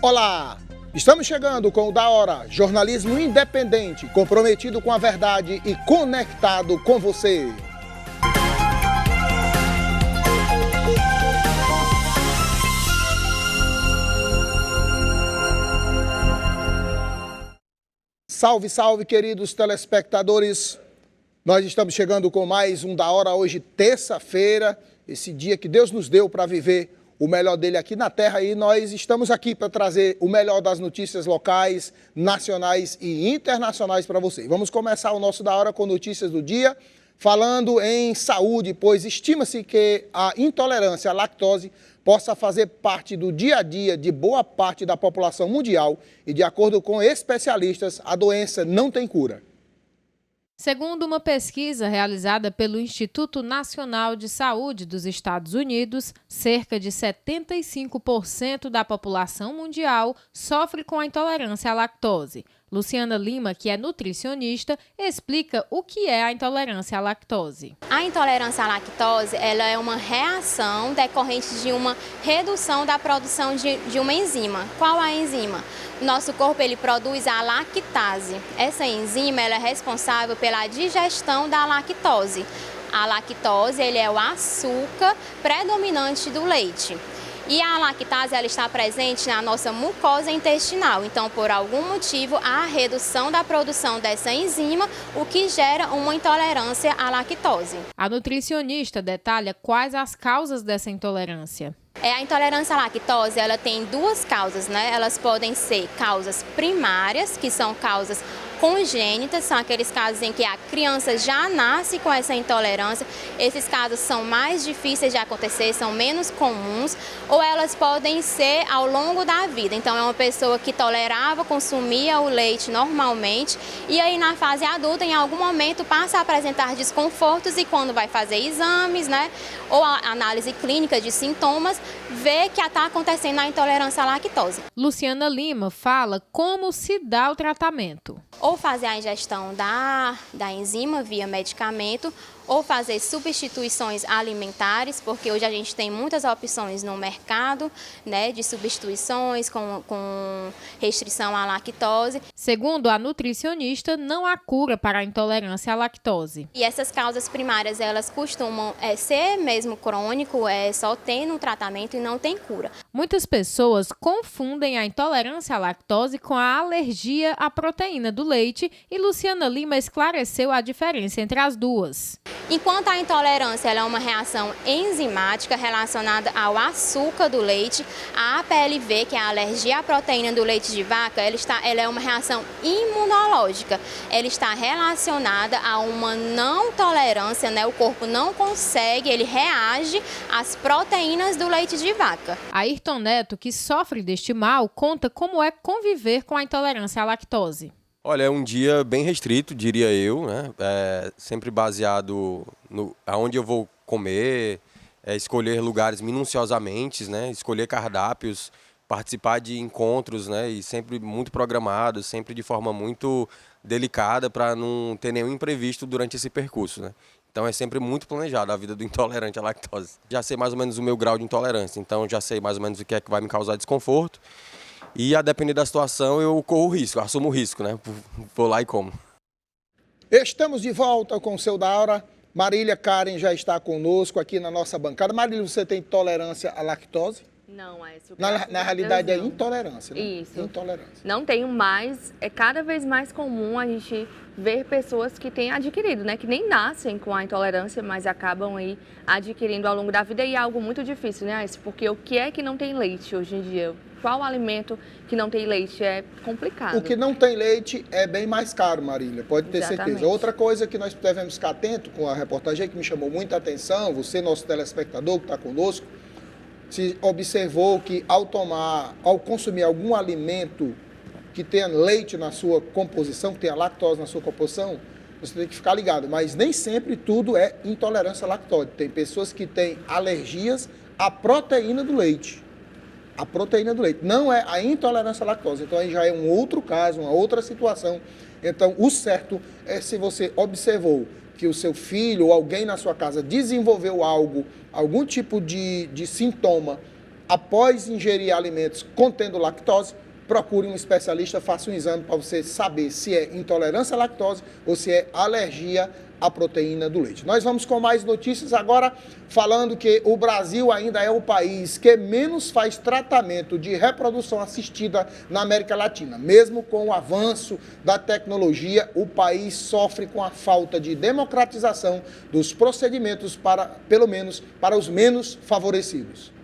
Olá! Estamos chegando com o Da Hora, jornalismo independente, comprometido com a verdade e conectado com você. Salve, salve, queridos telespectadores! Nós estamos chegando com mais um Da Hora hoje, terça-feira, esse dia que Deus nos deu para viver o melhor dele aqui na Terra, e nós estamos aqui para trazer o melhor das notícias locais, nacionais e internacionais para você. Vamos começar o nosso Da Hora com notícias do dia, falando em saúde, pois estima-se que a intolerância à lactose possa fazer parte do dia a dia de boa parte da população mundial e, de acordo com especialistas, a doença não tem cura. Segundo uma pesquisa realizada pelo Instituto Nacional de Saúde dos Estados Unidos, cerca de 75% da população mundial sofre com a intolerância à lactose. Luciana Lima, que é nutricionista, explica o que é a intolerância à lactose. A intolerância à lactose ela é uma reação decorrente de uma redução da produção de uma enzima. Qual a enzima? O nosso corpo ele produz a lactase. Essa enzima ela é responsável pela digestão da lactose. A lactose ele é o açúcar predominante do leite. E a lactase ela está presente na nossa mucosa intestinal. Então, por algum motivo, há a redução da produção dessa enzima, o que gera uma intolerância à lactose. A nutricionista detalha quais as causas dessa intolerância. A intolerância à lactose ela tem duas causas, né? Elas podem ser causas primárias, que são causas congênitas, são aqueles casos em que a criança já nasce com essa intolerância. Esses casos são mais difíceis de acontecer, são menos comuns, ou elas podem ser ao longo da vida. Então é uma pessoa que tolerava, consumia o leite normalmente e aí na fase adulta, em algum momento, passa a apresentar desconfortos e quando vai fazer exames, né, ou a análise clínica de sintomas, vê que está acontecendo a intolerância à lactose. Luciana Lima fala como se dá o tratamento. Ou fazer a ingestão da enzima via medicamento, ou fazer substituições alimentares, porque hoje a gente tem muitas opções no mercado, né, de substituições com restrição à lactose. Segundo a nutricionista, não há cura para a intolerância à lactose. E essas causas primárias, elas costumam ser mesmo crônico, só tendo um tratamento e não tem cura. Muitas pessoas confundem a intolerância à lactose com a alergia à proteína do leite e Luciana Lima esclareceu a diferença entre as duas. Enquanto a intolerância ela é uma reação enzimática relacionada ao açúcar do leite, a APLV, que é a alergia à proteína do leite de vaca, ela é uma reação imunológica. Ela está relacionada a uma não tolerância, né? O corpo não consegue, ele reage às proteínas do leite de vaca. Ayrton Neto, que sofre deste mal, conta como é conviver com a intolerância à lactose. Olha, é um dia bem restrito, diria eu, né? Sempre baseado no aonde eu vou comer, escolher lugares minuciosamente, né? Escolher cardápios, participar de encontros, né? E sempre muito programado, sempre de forma muito delicada para não ter nenhum imprevisto durante esse percurso, né? Então é sempre muito planejado a vida do intolerante à lactose. Já sei mais ou menos o meu grau de intolerância, então já sei mais ou menos o que é que vai me causar desconforto. E a depender da situação, eu corro o risco, assumo o risco, né? Vou lá e como. Estamos de volta com o seu Da Hora. Marília Karen já está conosco aqui na nossa bancada. Marília, você tem intolerância à lactose? Não, é isso. Na realidade é intolerância, né? Isso. Intolerância. Não tenho mais, é cada vez mais comum a gente ver pessoas que têm adquirido, né? Que nem nascem com a intolerância, mas acabam aí adquirindo ao longo da vida e é algo muito difícil, né? Porque o que é que não tem leite hoje em dia? Qual alimento que não tem leite? É complicado. O que não tem leite é bem mais caro, Marília, pode ter Exatamente. certeza. Outra coisa que nós devemos ficar atento com a reportagem que me chamou muita atenção, você, nosso telespectador que está conosco, se observou que ao consumir algum alimento que tenha leite na sua composição, que tenha lactose na sua composição, você tem que ficar ligado. Mas nem sempre tudo é intolerância à lactose. Tem pessoas que têm alergias à proteína do leite. A proteína do leite. Não é a intolerância à lactose. Então aí já é um outro caso, uma outra situação. Então o certo é, se você observou que o seu filho ou alguém na sua casa desenvolveu algum tipo de sintoma após ingerir alimentos contendo lactose, procure um especialista, faça um exame para você saber se é intolerância à lactose ou se é alergia à proteína do leite. Nós vamos com mais notícias agora, falando que o Brasil ainda é o país que menos faz tratamento de reprodução assistida na América Latina. Mesmo com o avanço da tecnologia, o país sofre com a falta de democratização dos procedimentos pelo menos para os menos favorecidos.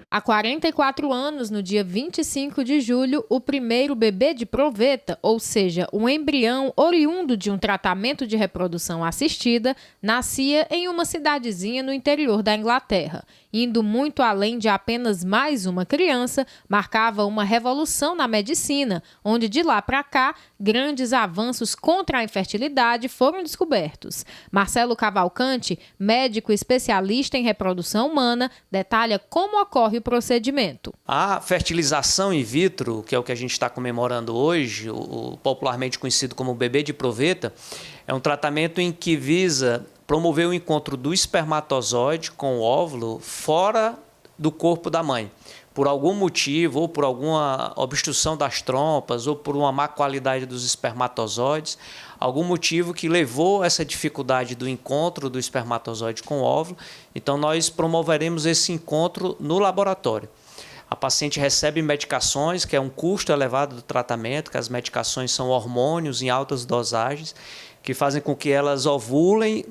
Há 44 anos, no dia 25 de julho, o primeiro bebê de proveta, ou seja, um embrião oriundo de um tratamento de reprodução assistida, nascia em uma cidadezinha no interior da Inglaterra. Indo muito além de apenas mais uma criança, marcava uma revolução na medicina, onde de lá para cá, grandes avanços contra a infertilidade foram descobertos. Marcelo Cavalcante, médico especialista em reprodução humana, detalha como ocorre o procedimento. A fertilização in vitro, que é o que a gente está comemorando hoje, o popularmente conhecido como bebê de proveta, é um tratamento em que visa promover o encontro do espermatozoide com o óvulo fora do corpo da mãe. Por algum motivo, ou por alguma obstrução das trompas, ou por uma má qualidade dos espermatozoides, algum motivo que levou essa dificuldade do encontro do espermatozoide com o óvulo, então nós promoveremos esse encontro no laboratório. A paciente recebe medicações, que é um custo elevado do tratamento, que as medicações são hormônios em altas dosagens, que fazem com que elas ovulem,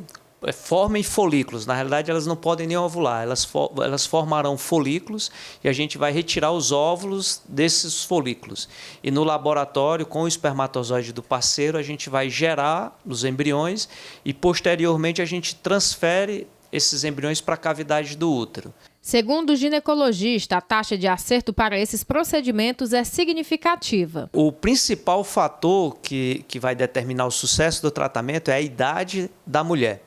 formem folículos. Na realidade, elas não podem nem ovular, elas formarão folículos e a gente vai retirar os óvulos desses folículos. E no laboratório, com o espermatozoide do parceiro, a gente vai gerar os embriões e, posteriormente, a gente transfere esses embriões para a cavidade do útero. Segundo o ginecologista, a taxa de acerto para esses procedimentos é significativa. O principal fator que vai determinar o sucesso do tratamento é a idade da mulher.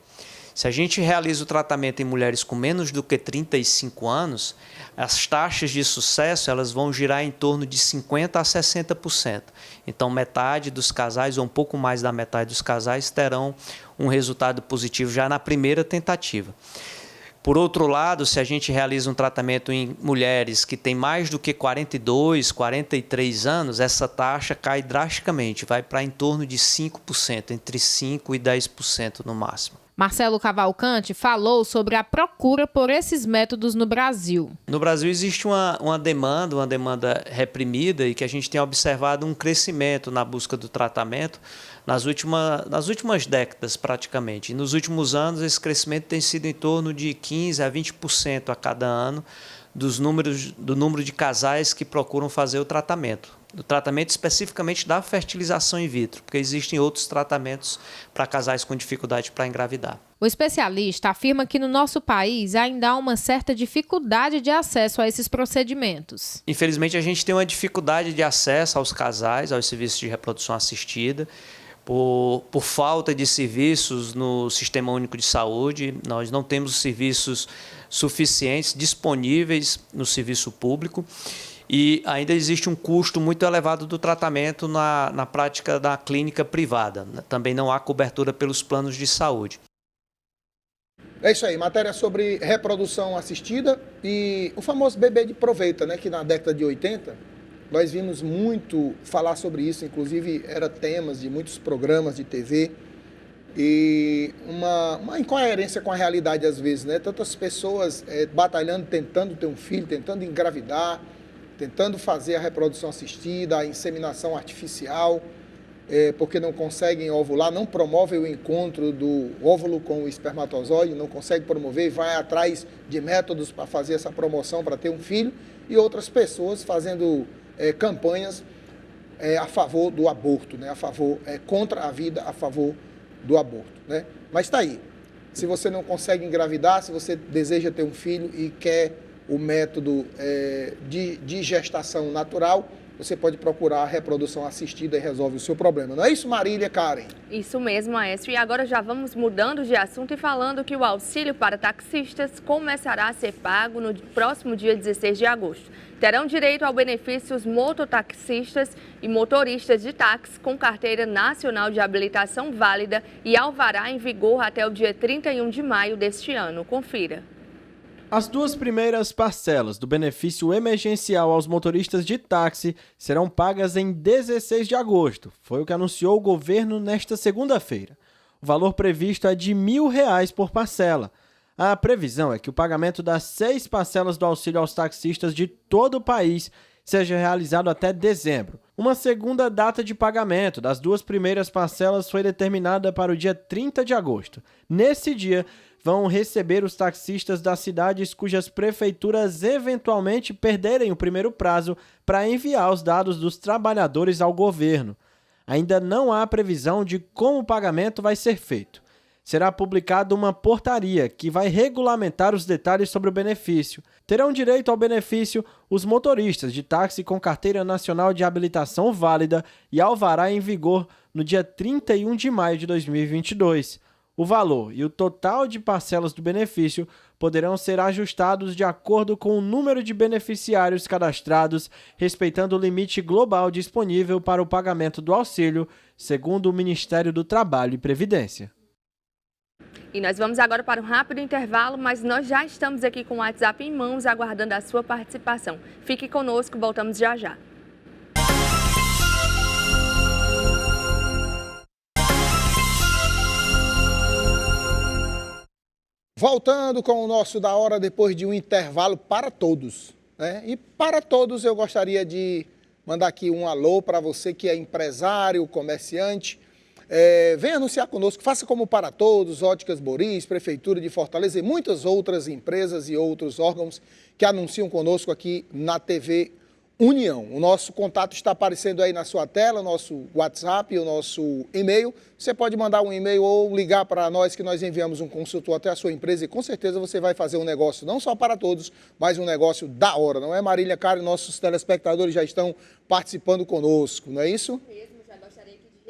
Se a gente realiza o tratamento em mulheres com menos do que 35 anos, as taxas de sucesso elas vão girar em torno de 50% a 60%. Então, metade dos casais, ou um pouco mais da metade dos casais, terão um resultado positivo já na primeira tentativa. Por outro lado, se a gente realiza um tratamento em mulheres que têm mais do que 42, 43 anos, essa taxa cai drasticamente, vai para em torno de 5%, entre 5% e 10% no máximo. Marcelo Cavalcante falou sobre a procura por esses métodos no Brasil. No Brasil existe uma demanda reprimida e que a gente tem observado um crescimento na busca do tratamento nas últimas décadas praticamente. E nos últimos anos esse crescimento tem sido em torno de 15% a 20% a cada ano do número de casais que procuram fazer o tratamento especificamente da fertilização in vitro, porque existem outros tratamentos para casais com dificuldade para engravidar. O especialista afirma que no nosso país ainda há uma certa dificuldade de acesso a esses procedimentos. Infelizmente, a gente tem uma dificuldade de acesso aos casais, aos serviços de reprodução assistida, por falta de serviços no Sistema Único de Saúde. Nós não temos serviços suficientes disponíveis no serviço público. E ainda existe um custo muito elevado do tratamento na prática da clínica privada. Também não há cobertura pelos planos de saúde. É isso aí, matéria sobre reprodução assistida e o famoso bebê de proveta, né, que na década de 80 nós vimos muito falar sobre isso, inclusive era temas de muitos programas de TV e uma incoerência com a realidade às vezes, né? Tantas pessoas batalhando, tentando ter um filho, tentando engravidar, tentando fazer a reprodução assistida, a inseminação artificial, porque não conseguem ovular, não promovem o encontro do óvulo com o espermatozoide, não conseguem promover e vai atrás de métodos para fazer essa promoção, para ter um filho, e outras pessoas fazendo campanhas a favor do aborto, né? Contra a vida, a favor do aborto, né? Mas está aí, se você não consegue engravidar, se você deseja ter um filho e quer o método de gestação natural, você pode procurar a reprodução assistida e resolve o seu problema. Não é isso, Marília, Karen? Isso mesmo, Aécio. E agora já vamos mudando de assunto e falando que o auxílio para taxistas começará a ser pago no próximo dia 16 de agosto. Terão direito ao benefício os mototaxistas e motoristas de táxi com carteira nacional de habilitação válida e alvará em vigor até o dia 31 de maio deste ano. Confira. As duas primeiras parcelas do benefício emergencial aos motoristas de táxi serão pagas em 16 de agosto, foi o que anunciou o governo nesta segunda-feira. O valor previsto é de R$ 1.000 por parcela. A previsão é que o pagamento das 6 parcelas do auxílio aos taxistas de todo o país seja realizado até dezembro. Uma segunda data de pagamento das duas primeiras parcelas foi determinada para o dia 30 de agosto. Nesse dia, vão receber os taxistas das cidades cujas prefeituras eventualmente perderem o primeiro prazo para enviar os dados dos trabalhadores ao governo. Ainda não há previsão de como o pagamento vai ser feito. Será publicada uma portaria que vai regulamentar os detalhes sobre o benefício. Terão direito ao benefício os motoristas de táxi com carteira nacional de habilitação válida e alvará em vigor no dia 31 de maio de 2022. O valor e o total de parcelas do benefício poderão ser ajustados de acordo com o número de beneficiários cadastrados, respeitando o limite global disponível para o pagamento do auxílio, segundo o Ministério do Trabalho e Previdência. E nós vamos agora para um rápido intervalo, mas nós já estamos aqui com o WhatsApp em mãos, aguardando a sua participação. Fique conosco, voltamos já já. Voltando com o nosso Da Hora depois de um intervalo para todos, né? E para todos eu gostaria de mandar aqui um alô para você que é empresário, comerciante. Venha anunciar conosco, faça como Para Todos, Óticas Boris, Prefeitura de Fortaleza e muitas outras empresas e outros órgãos que anunciam conosco aqui na TV União. O nosso contato está aparecendo aí na sua tela, o nosso WhatsApp, o nosso e-mail. Você pode mandar um e-mail ou ligar para nós que nós enviamos um consultor até a sua empresa e com certeza você vai fazer um negócio não só para todos, mas um negócio da hora, não é, Marília Caro? Nossos telespectadores já estão participando conosco, não é isso?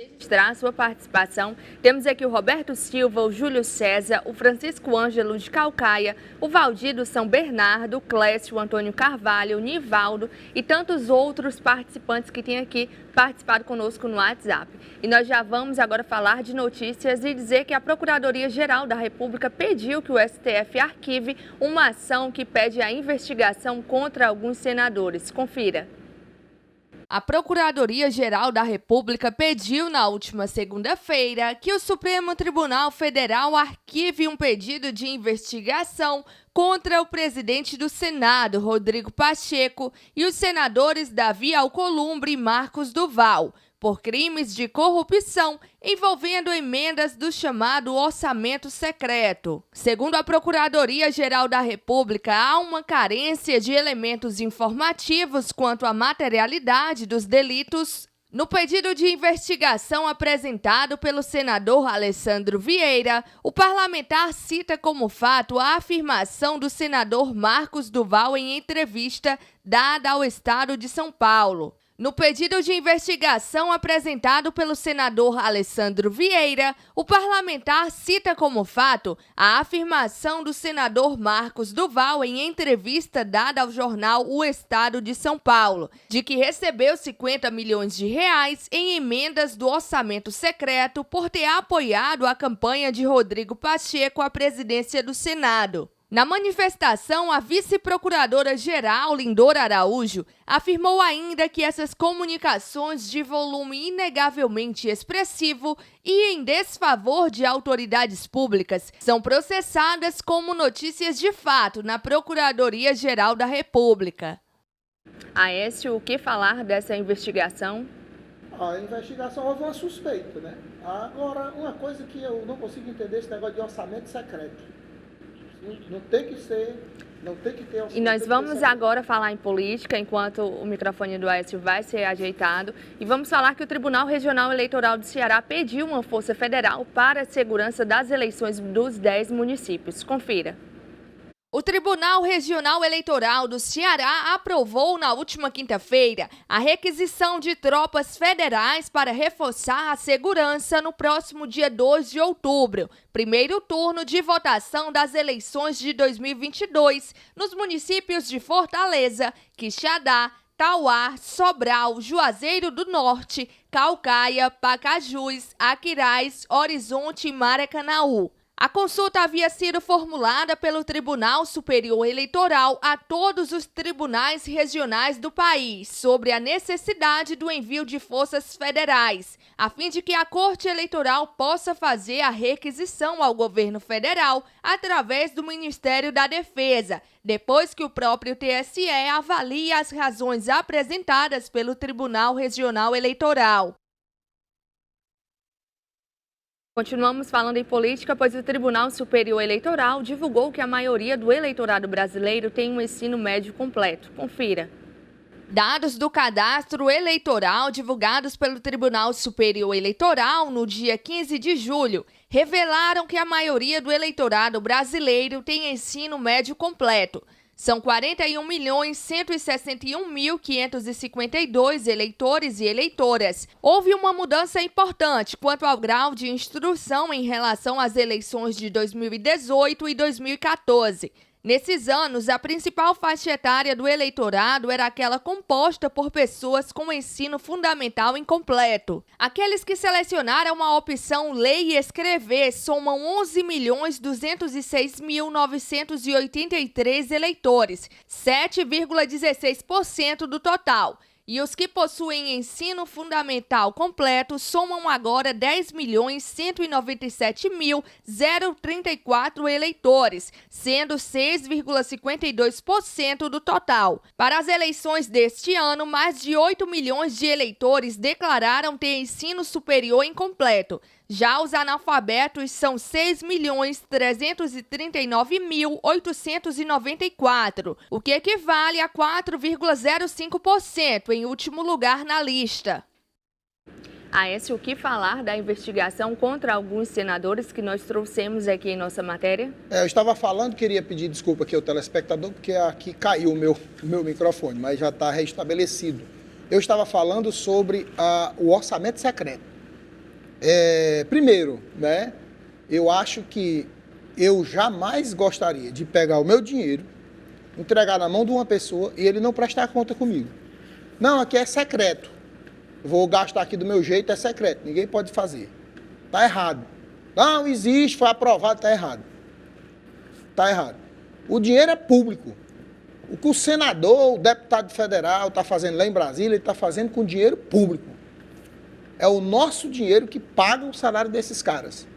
Registrar a sua participação. Temos aqui o Roberto Silva, o Júlio César, o Francisco Ângelo de Calcaia, o Valdir do São Bernardo, o Clécio, o Antônio Carvalho, o Nivaldo e tantos outros participantes que têm aqui participado conosco no WhatsApp. E nós já vamos agora falar de notícias e dizer que a Procuradoria-Geral da República pediu que o STF arquive uma ação que pede a investigação contra alguns senadores. Confira. A Procuradoria-Geral da República pediu na última segunda-feira que o Supremo Tribunal Federal arquive um pedido de investigação contra o presidente do Senado, Rodrigo Pacheco, e os senadores Davi Alcolumbre e Marcos Duval, por crimes de corrupção envolvendo emendas do chamado orçamento secreto. Segundo a Procuradoria-Geral da República, há uma carência de elementos informativos quanto à materialidade dos delitos. No pedido de investigação apresentado pelo senador Alessandro Vieira, o parlamentar cita como fato a afirmação do senador Marcos Duval em entrevista dada ao Estado de São Paulo. No pedido de investigação apresentado pelo senador Alessandro Vieira, o parlamentar cita como fato a afirmação do senador Marcos Duval em entrevista dada ao jornal O Estado de São Paulo, de que recebeu 50 milhões de reais em emendas do orçamento secreto por ter apoiado a campanha de Rodrigo Pacheco à presidência do Senado. Na manifestação, a vice-procuradora-geral, Lindora Araújo, afirmou ainda que essas comunicações de volume inegavelmente expressivo e em desfavor de autoridades públicas são processadas como notícias de fato na Procuradoria-Geral da República. Aécio, o que falar dessa investigação? A investigação houve uma suspeita, né? Agora, uma coisa que eu não consigo entender, esse negócio de orçamento secreto. Não tem que ter... E nós vamos agora falar em política, enquanto o microfone do Aécio vai ser ajeitado. E vamos falar que o Tribunal Regional Eleitoral do Ceará pediu uma força federal para a segurança das eleições dos 10 municípios. Confira. O Tribunal Regional Eleitoral do Ceará aprovou na última quinta-feira a requisição de tropas federais para reforçar a segurança no próximo dia 2 de outubro, primeiro turno de votação das eleições de 2022, nos municípios de Fortaleza, Quixadá, Tauá, Sobral, Juazeiro do Norte, Calcaia, Pacajus, Aquiraz, Horizonte e Maracanaú. A consulta havia sido formulada pelo Tribunal Superior Eleitoral a todos os tribunais regionais do país sobre a necessidade do envio de forças federais, a fim de que a Corte Eleitoral possa fazer a requisição ao governo federal através do Ministério da Defesa, depois que o próprio TSE avalie as razões apresentadas pelo Tribunal Regional Eleitoral. Continuamos falando em política, pois o Tribunal Superior Eleitoral divulgou que a maioria do eleitorado brasileiro tem um ensino médio completo. Confira. Dados do cadastro eleitoral divulgados pelo Tribunal Superior Eleitoral no dia 15 de julho revelaram que a maioria do eleitorado brasileiro tem ensino médio completo. São 41.161.552 eleitores e eleitoras. Houve uma mudança importante quanto ao grau de instrução em relação às eleições de 2018 e 2014. Nesses anos, a principal faixa etária do eleitorado era aquela composta por pessoas com ensino fundamental incompleto. Aqueles que selecionaram a opção Ler e Escrever somam 11.206.983 eleitores, 7,16% do total. E os que possuem ensino fundamental completo somam agora 10.197.034 eleitores, sendo 6,52% do total. Para as eleições deste ano, mais de 8 milhões de eleitores declararam ter ensino superior incompleto. Já os analfabetos são 6.339.894, o que equivale a 4,05% em último lugar na lista. Aécio, o que falar da investigação contra alguns senadores que nós trouxemos aqui em nossa matéria? Eu estava falando, queria pedir desculpa aqui ao telespectador, porque aqui caiu o meu microfone, mas já está restabelecido. Eu estava falando sobre o orçamento secreto. Primeiro, né, eu acho que eu jamais gostaria de pegar o meu dinheiro, entregar na mão de uma pessoa e ele não prestar conta comigo. Não, aqui é secreto. Vou gastar aqui do meu jeito, é secreto. Ninguém pode fazer. Está errado. Não existe, foi aprovado, está errado. Está errado. O dinheiro é público. O que o senador, o deputado federal está fazendo lá em Brasília, ele está fazendo com dinheiro público. É o nosso dinheiro que paga o salário desses caras.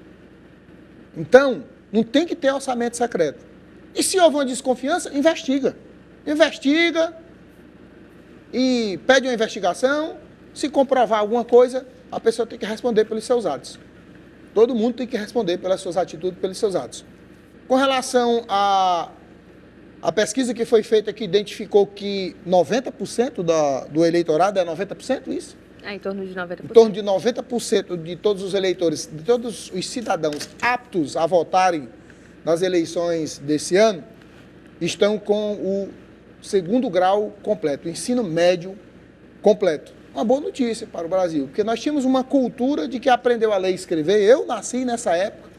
Então, não tem que ter orçamento secreto. E se houve uma desconfiança, investiga. Investiga e pede uma investigação. Se comprovar alguma coisa, a pessoa tem que responder pelos seus atos. Todo mundo tem que responder pelas suas atitudes, pelos seus atos. Com relação à pesquisa que foi feita, que identificou que 90% do eleitorado, é 90% isso? Em torno de 90%. Em torno de 90% de todos os eleitores, de todos os cidadãos aptos a votarem nas eleições desse ano, estão com o segundo grau completo, o ensino médio completo. Uma boa notícia para o Brasil, porque nós tínhamos uma cultura de que aprendeu a ler e escrever. Eu nasci nessa época,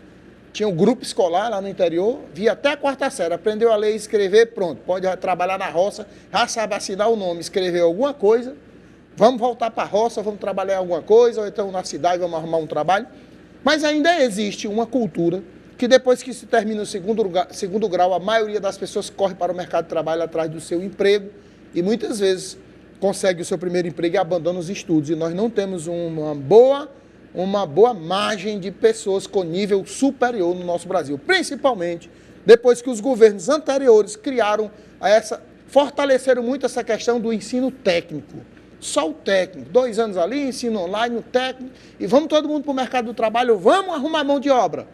tinha um grupo escolar lá no interior, via até a quarta série, aprendeu a ler e escrever, pronto, pode trabalhar na roça, já sabe assinar o nome, escrever alguma coisa. Vamos voltar para a roça, vamos trabalhar em alguma coisa, ou então na cidade vamos arrumar um trabalho. Mas ainda existe uma cultura que depois que se termina o segundo grau, a maioria das pessoas corre para o mercado de trabalho atrás do seu emprego e muitas vezes consegue o seu primeiro emprego e abandona os estudos. E nós não temos uma boa margem de pessoas com nível superior no nosso Brasil, principalmente depois que os governos anteriores fortaleceram muito essa questão do ensino técnico. Só o técnico, 2 anos ali, ensino online, o técnico, e vamos todo mundo para o mercado do trabalho, vamos arrumar mão de obra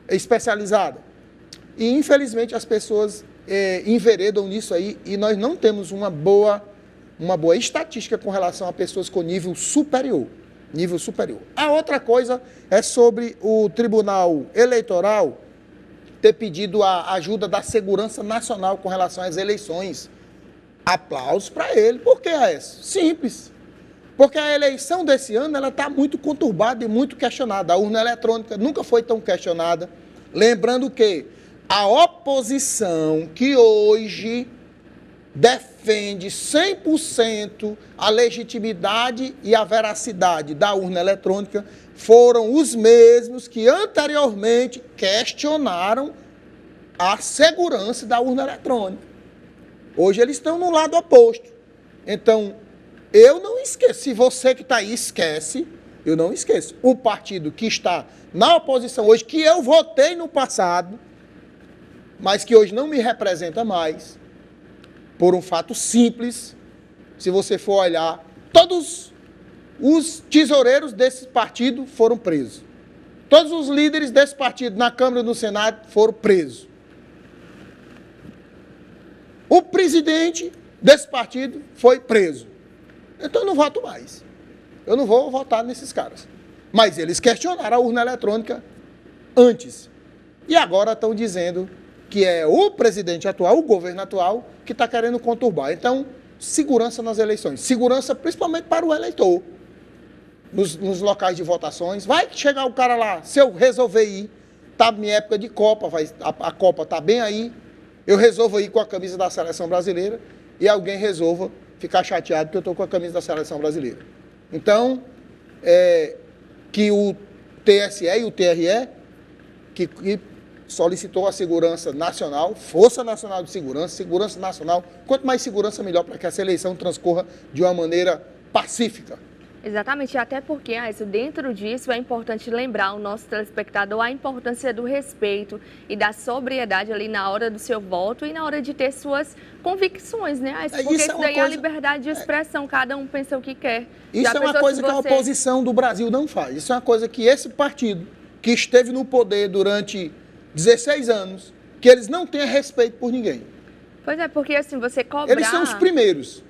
especializada. E, infelizmente, as pessoas enveredam nisso aí, e nós não temos uma boa estatística com relação a pessoas com nível superior. A outra coisa é sobre o Tribunal Eleitoral ter pedido a ajuda da Segurança Nacional com relação às eleições. Aplausos para ele. Por que é isso? Simples. Porque a eleição desse ano está muito conturbada e muito questionada. A urna eletrônica nunca foi tão questionada. Lembrando que a oposição que hoje defende defende 100% a legitimidade e a veracidade da urna eletrônica foram os mesmos que anteriormente questionaram a segurança da urna eletrônica. Hoje eles estão no lado oposto. Então, eu não esqueço. Se você que está aí esquece, eu não esqueço. O partido que está na oposição hoje, que eu votei no passado, mas que hoje não me representa mais, por um fato simples, se você for olhar, todos os tesoureiros desse partido foram presos. Todos os líderes desse partido na Câmara e no Senado foram presos. O presidente desse partido foi preso. Então eu não voto mais. Eu não vou votar nesses caras. Mas eles questionaram a urna eletrônica antes. E agora estão dizendo que é o presidente atual, o governo atual, que está querendo conturbar. Então, segurança nas eleições. Segurança principalmente para o eleitor. Nos locais de votações. Vai chegar o cara lá, se eu resolver ir, está minha época de Copa, a Copa está bem aí, eu resolvo ir com a camisa da Seleção Brasileira e alguém resolva ficar chateado porque eu estou com a camisa da Seleção Brasileira. Então, que o TSE e o TRE, que solicitou a segurança nacional, Força Nacional de Segurança, segurança nacional, quanto mais segurança, melhor para que essa eleição transcorra de uma maneira pacífica. Exatamente, até porque, dentro disso é importante lembrar ao nosso telespectador a importância do respeito e da sobriedade ali na hora do seu voto e na hora de ter suas convicções, né? Porque isso daí é a liberdade de expressão, cada um pensa o que quer. Isso é uma coisa que a oposição do Brasil não faz, isso é uma coisa que esse partido, que esteve no poder durante 16 anos, que eles não têm respeito por ninguém. Pois é, porque assim, você cobrar... Eles são os primeiros.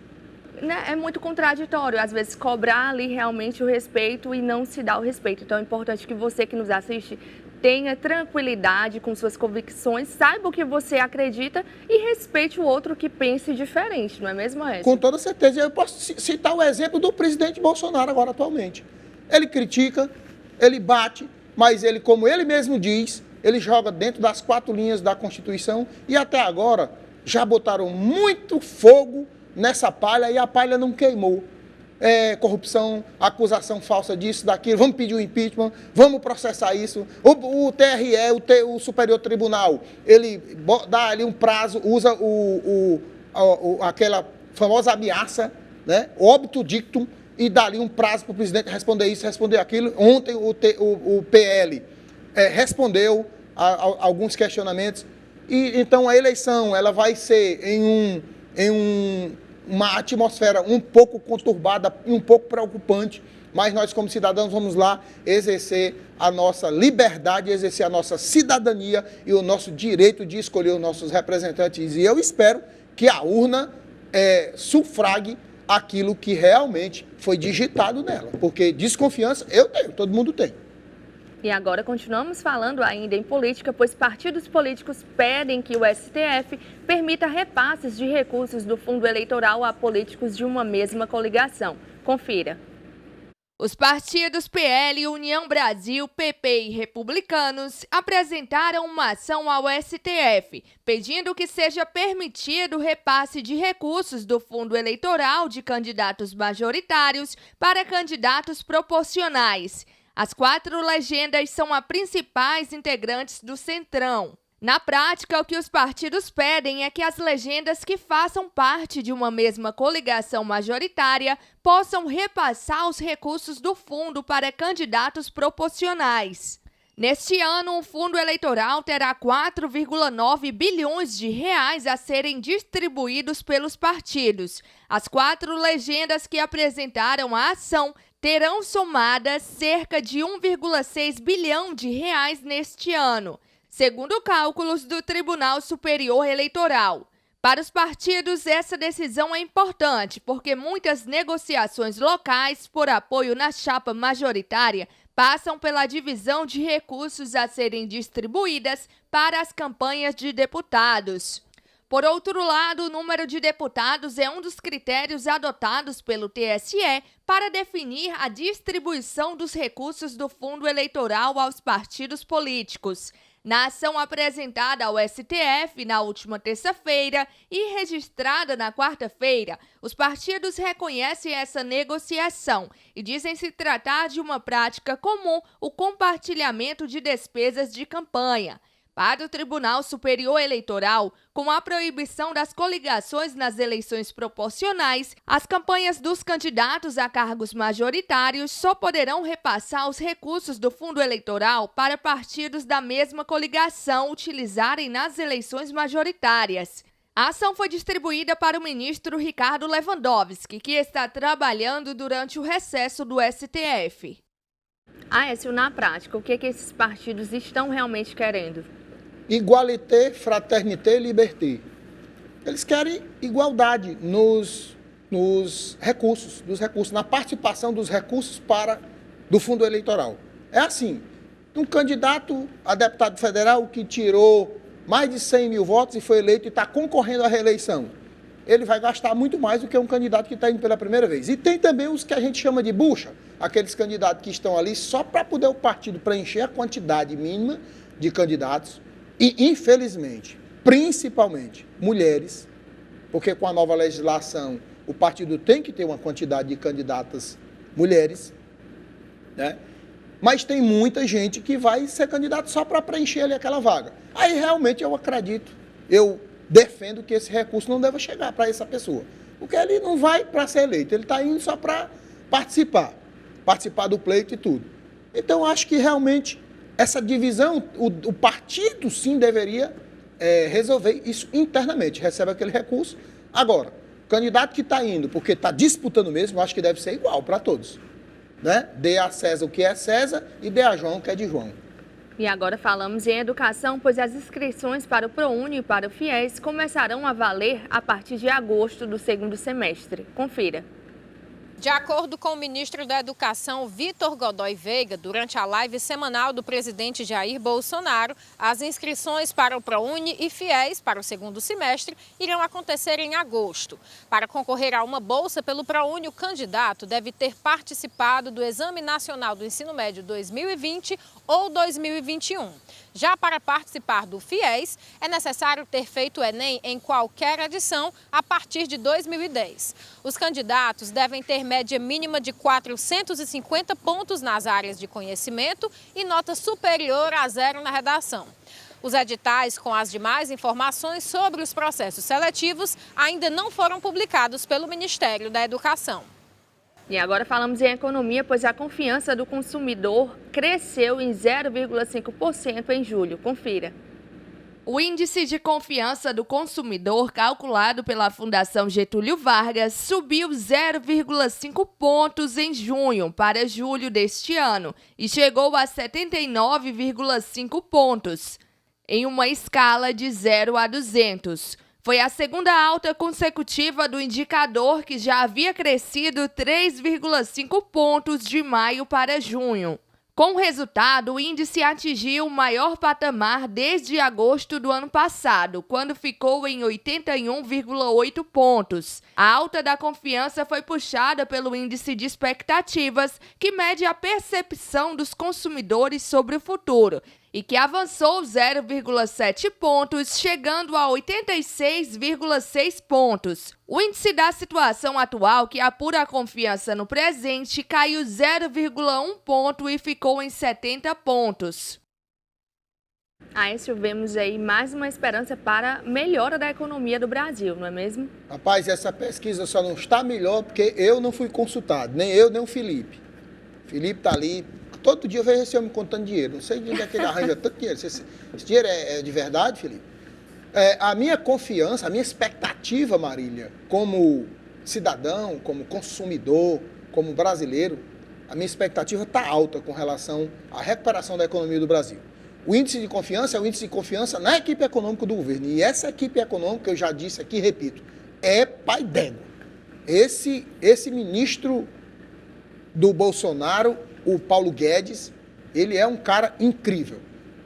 É muito contraditório, às vezes, cobrar ali realmente o respeito e não se dar o respeito. Então, é importante que você que nos assiste tenha tranquilidade com suas convicções, saiba o que você acredita e respeite o outro que pense diferente, não é mesmo, Écio? Com toda certeza. Eu posso citar o exemplo do presidente Bolsonaro agora, atualmente. Ele critica, ele bate, mas ele, como ele mesmo diz, ele joga dentro das 4 linhas da Constituição e até agora já botaram muito fogo nessa palha e a palha não queimou. Corrupção, acusação falsa disso, daquilo, vamos pedir o impeachment, vamos processar isso. O TRE, o Superior Tribunal, ele dá ali um prazo, usa aquela famosa ameaça, né, óbito dictum, e dá ali um prazo para o presidente responder isso, responder aquilo. Ontem o PL respondeu a alguns questionamentos, e então a eleição ela vai ser em uma atmosfera um pouco conturbada e um pouco preocupante, mas nós como cidadãos vamos lá exercer a nossa liberdade, exercer a nossa cidadania e o nosso direito de escolher os nossos representantes. E eu espero que a urna sufrague aquilo que realmente foi digitado nela, porque desconfiança eu tenho, todo mundo tem. E agora continuamos falando ainda em política, pois partidos políticos pedem que o STF permita repasses de recursos do fundo eleitoral a políticos de uma mesma coligação. Confira. Os partidos PL, União Brasil, PP e Republicanos apresentaram uma ação ao STF, pedindo que seja permitido o repasse de recursos do fundo eleitoral de candidatos majoritários para candidatos proporcionais. As 4 legendas são as principais integrantes do Centrão. Na prática, o que os partidos pedem é que as legendas que façam parte de uma mesma coligação majoritária possam repassar os recursos do fundo para candidatos proporcionais. Neste ano, o fundo eleitoral terá 4,9 bilhões de reais a serem distribuídos pelos partidos. As 4 legendas que apresentaram a ação terão somadas cerca de 1,6 bilhão de reais neste ano, segundo cálculos do Tribunal Superior Eleitoral. Para os partidos, essa decisão é importante, porque muitas negociações locais por apoio na chapa majoritária passam pela divisão de recursos a serem distribuídas para as campanhas de deputados. Por outro lado, o número de deputados é um dos critérios adotados pelo TSE para definir a distribuição dos recursos do fundo eleitoral aos partidos políticos. Na ação apresentada ao STF na última terça-feira e registrada na quarta-feira, os partidos reconhecem essa negociação e dizem se tratar de uma prática comum o compartilhamento de despesas de campanha. Para o Tribunal Superior Eleitoral, com a proibição das coligações nas eleições proporcionais, as campanhas dos candidatos a cargos majoritários só poderão repassar os recursos do fundo eleitoral para partidos da mesma coligação utilizarem nas eleições majoritárias. A ação foi distribuída para o ministro Ricardo Lewandowski, que está trabalhando durante o recesso do STF. Aécio, na prática, o que esses partidos estão realmente querendo? Igualité, fraternité, liberté. Eles querem igualdade nos recursos, na participação dos recursos do fundo eleitoral. É assim, um candidato a deputado federal que tirou mais de 100 mil votos e foi eleito e está concorrendo à reeleição, ele vai gastar muito mais do que um candidato que está indo pela primeira vez. E tem também os que a gente chama de bucha, aqueles candidatos que estão ali só para poder o partido preencher a quantidade mínima de candidatos. E, infelizmente, principalmente mulheres, porque com a nova legislação o partido tem que ter uma quantidade de candidatas mulheres, né? Mas tem muita gente que vai ser candidato só para preencher ali aquela vaga. Aí realmente eu acredito, eu defendo que esse recurso não deva chegar para essa pessoa, porque ele não vai para ser eleito, ele está indo só para participar do pleito e tudo. Então acho que realmente essa divisão, o partido sim deveria resolver isso internamente, recebe aquele recurso. Agora, o candidato que está indo, porque está disputando mesmo, eu acho que deve ser igual para todos, né? Dê a César o que é César e dê a João o que é de João. E agora falamos em educação, pois as inscrições para o ProUni e para o FIES começarão a valer a partir de agosto do segundo semestre. Confira. De acordo com o ministro da Educação, Vitor Godoy Veiga, durante a live semanal do presidente Jair Bolsonaro, as inscrições para o ProUni e FIES para o segundo semestre irão acontecer em agosto. Para concorrer a uma bolsa pelo ProUni, o candidato deve ter participado do Exame Nacional do Ensino Médio 2020 ou 2021. Já para participar do FIES, é necessário ter feito o Enem em qualquer edição a partir de 2010. Os candidatos devem ter média mínima de 450 pontos nas áreas de conhecimento e nota superior a 0 na redação. Os editais com as demais informações sobre os processos seletivos ainda não foram publicados pelo Ministério da Educação. E agora falamos em economia, pois a confiança do consumidor cresceu em 0,5% em julho. Confira. O índice de confiança do consumidor, calculado pela Fundação Getúlio Vargas, subiu 0,5 pontos em junho para julho deste ano e chegou a 79,5 pontos, em uma escala de 0 a 200. Foi a segunda alta consecutiva do indicador, que já havia crescido 3,5 pontos de maio para junho. Com o resultado, o índice atingiu o maior patamar desde agosto do ano passado, quando ficou em 81,8 pontos. A alta da confiança foi puxada pelo índice de expectativas, que mede a percepção dos consumidores sobre o futuro, e que avançou 0,7 pontos, chegando a 86,6 pontos. O índice da situação atual, que apura a confiança no presente, caiu 0,1 ponto e ficou em 70 pontos. Aécio, vemos aí mais uma esperança para a melhora da economia do Brasil, não é mesmo? Rapaz, essa pesquisa só não está melhor porque eu não fui consultado, nem eu, nem o Felipe. O Felipe está ali. Todo dia eu vejo esse homem contando dinheiro. Não sei de onde é que ele arranja tanto dinheiro. Esse dinheiro é de verdade, Felipe? A minha confiança, a minha expectativa, Marília, como cidadão, como consumidor, como brasileiro, a minha expectativa está alta com relação à recuperação da economia do Brasil. O índice de confiança é o índice de confiança na equipe econômica do governo. E essa equipe econômica, eu já disse aqui, repito, é pai d'égua. Esse ministro do Bolsonaro, o Paulo Guedes, ele é um cara incrível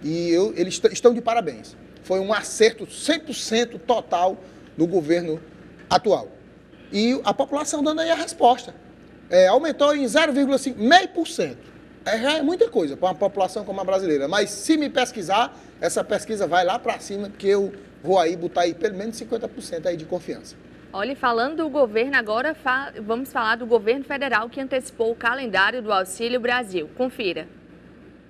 e eles estão de parabéns. Foi um acerto 100% total do governo atual. E a população dando aí a resposta. Aumentou em 0,5%. já é muita coisa para uma população como a brasileira. Mas se me pesquisar, essa pesquisa vai lá para cima, porque eu vou aí botar aí pelo menos 50% aí de confiança. Olha, falando do governo agora, vamos falar do governo federal que antecipou o calendário do Auxílio Brasil. Confira.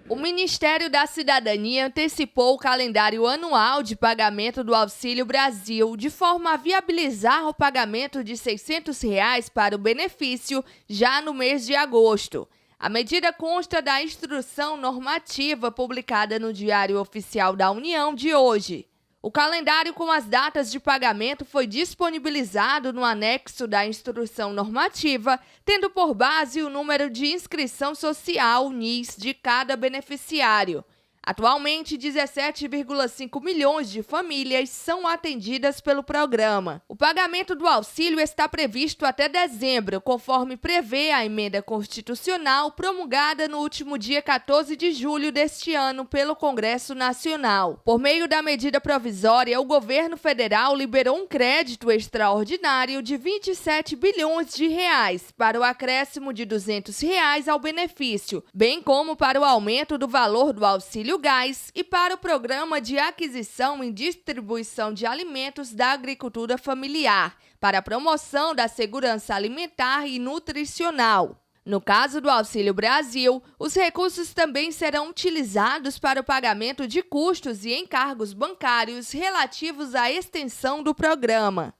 O Ministério da Cidadania antecipou o calendário anual de pagamento do Auxílio Brasil, de forma a viabilizar o pagamento de R$ 600 para o benefício já no mês de agosto. A medida consta da instrução normativa publicada no Diário Oficial da União de hoje. O calendário com as datas de pagamento foi disponibilizado no anexo da instrução normativa, tendo por base o número de inscrição social NIS de cada beneficiário. Atualmente, 17,5 milhões de famílias são atendidas pelo programa. O pagamento do auxílio está previsto até dezembro, conforme prevê a emenda constitucional promulgada no último dia 14 de julho deste ano pelo Congresso Nacional. Por meio da medida provisória, o governo federal liberou um crédito extraordinário de 27 bilhões de reais para o acréscimo de R$ 200 ao benefício, bem como para o aumento do valor do auxílio gás e para o programa de aquisição e distribuição de alimentos da agricultura familiar, para a promoção da segurança alimentar e nutricional. No caso do Auxílio Brasil, os recursos também serão utilizados para o pagamento de custos e encargos bancários relativos à extensão do programa.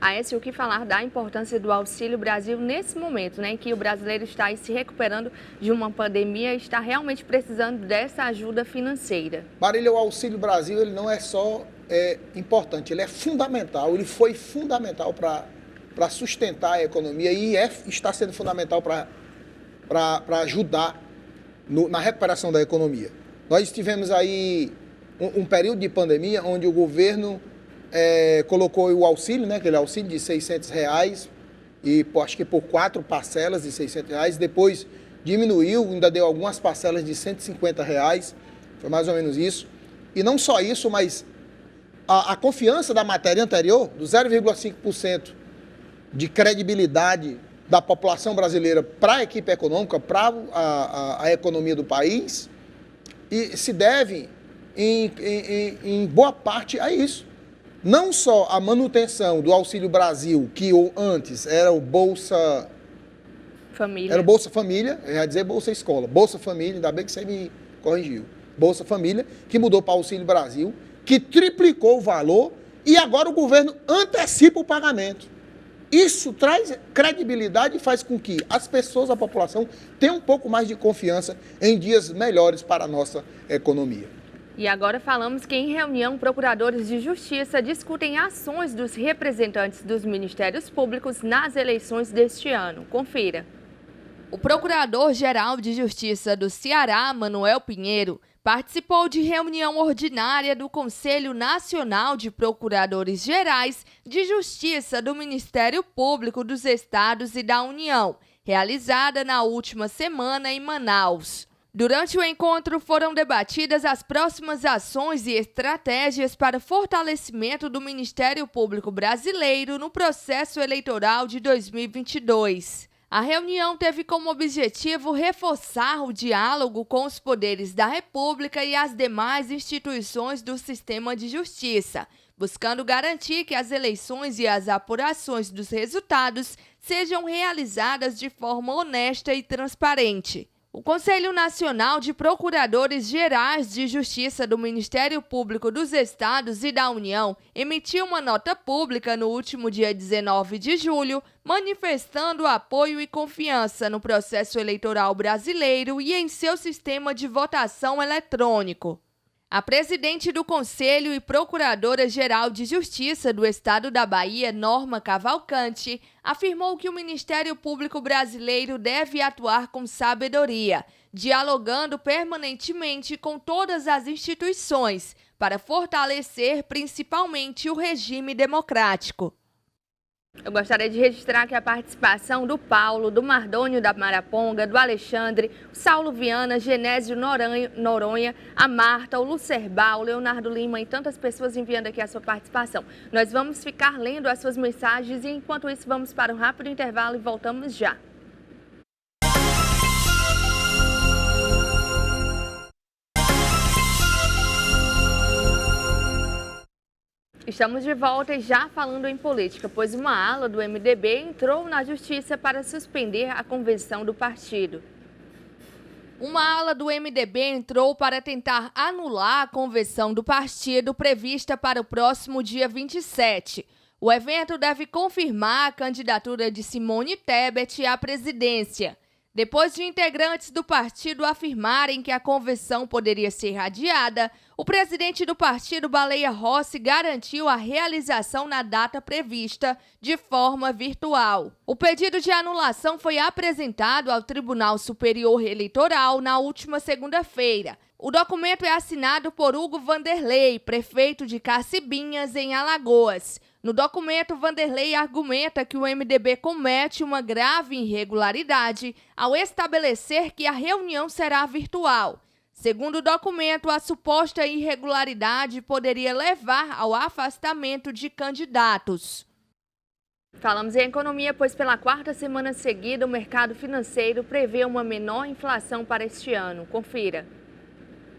Aécio, o que falar da importância do Auxílio Brasil nesse momento, né, em que o brasileiro está aí se recuperando de uma pandemia e está realmente precisando dessa ajuda financeira? Marília, o Auxílio Brasil ele não é só importante, ele é fundamental, ele foi fundamental para sustentar a economia e está sendo fundamental para ajudar na recuperação da economia. Nós tivemos aí um período de pandemia onde o governo colocou o auxílio, né, aquele auxílio de R$ 600 e acho que por 4 parcelas de R$ 600, depois diminuiu, ainda deu algumas parcelas de R$ 150, foi mais ou menos isso. E não só isso, mas a confiança da matéria anterior, do 0,5% de credibilidade da população brasileira para a equipe econômica, para a economia do país, e se deve em boa parte a isso. Não só a manutenção do Auxílio Brasil, que antes era o Bolsa Família. Era o Bolsa Família, eu ia dizer Bolsa Escola. Bolsa Família, ainda bem que você me corrigiu. Bolsa Família, que mudou para o Auxílio Brasil, que triplicou o valor e agora o governo antecipa o pagamento. Isso traz credibilidade e faz com que as pessoas, a população, tenham um pouco mais de confiança em dias melhores para a nossa economia. E agora falamos que em reunião, procuradores de justiça discutem ações dos representantes dos ministérios públicos nas eleições deste ano. Confira. O Procurador-Geral de Justiça do Ceará, Manuel Pinheiro, participou de reunião ordinária do Conselho Nacional de Procuradores Gerais de Justiça do Ministério Público dos Estados e da União, realizada na última semana em Manaus. Durante o encontro foram debatidas as próximas ações e estratégias para fortalecimento do Ministério Público Brasileiro no processo eleitoral de 2022. A reunião teve como objetivo reforçar o diálogo com os poderes da República e as demais instituições do sistema de justiça, buscando garantir que as eleições e as apurações dos resultados sejam realizadas de forma honesta e transparente. O Conselho Nacional de Procuradores Gerais de Justiça do Ministério Público dos Estados e da União emitiu uma nota pública no último dia 19 de julho, manifestando apoio e confiança no processo eleitoral brasileiro e em seu sistema de votação eletrônico. A presidente do Conselho e Procuradora-Geral de Justiça do Estado da Bahia, Norma Cavalcante, afirmou que o Ministério Público brasileiro deve atuar com sabedoria, dialogando permanentemente com todas as instituições para fortalecer principalmente o regime democrático. Eu gostaria de registrar aqui a participação do Paulo, do Mardônio da Maraponga, do Alexandre, o Saulo Viana, Genésio Noronha, a Marta, o Lucerbal, o Leonardo Lima e tantas pessoas enviando aqui a sua participação. Nós vamos ficar lendo as suas mensagens e enquanto isso vamos para um rápido intervalo e voltamos já. Estamos de volta e já falando em política, pois uma ala do MDB entrou na justiça para suspender a convenção do partido. Uma ala do MDB entrou para tentar anular a convenção do partido prevista para o próximo dia 27. O evento deve confirmar a candidatura de Simone Tebet à presidência. Depois de integrantes do partido afirmarem que a convenção poderia ser adiada, o presidente do partido, Baleia Rossi, garantiu a realização na data prevista, de forma virtual. O pedido de anulação foi apresentado ao Tribunal Superior Eleitoral na última segunda-feira. O documento é assinado por Hugo Vanderlei, prefeito de Cacibinhas, em Alagoas. No documento, Vanderlei argumenta que o MDB comete uma grave irregularidade ao estabelecer que a reunião será virtual. Segundo o documento, a suposta irregularidade poderia levar ao afastamento de candidatos. Falamos em economia, pois pela quarta semana seguida o mercado financeiro prevê uma menor inflação para este ano. Confira.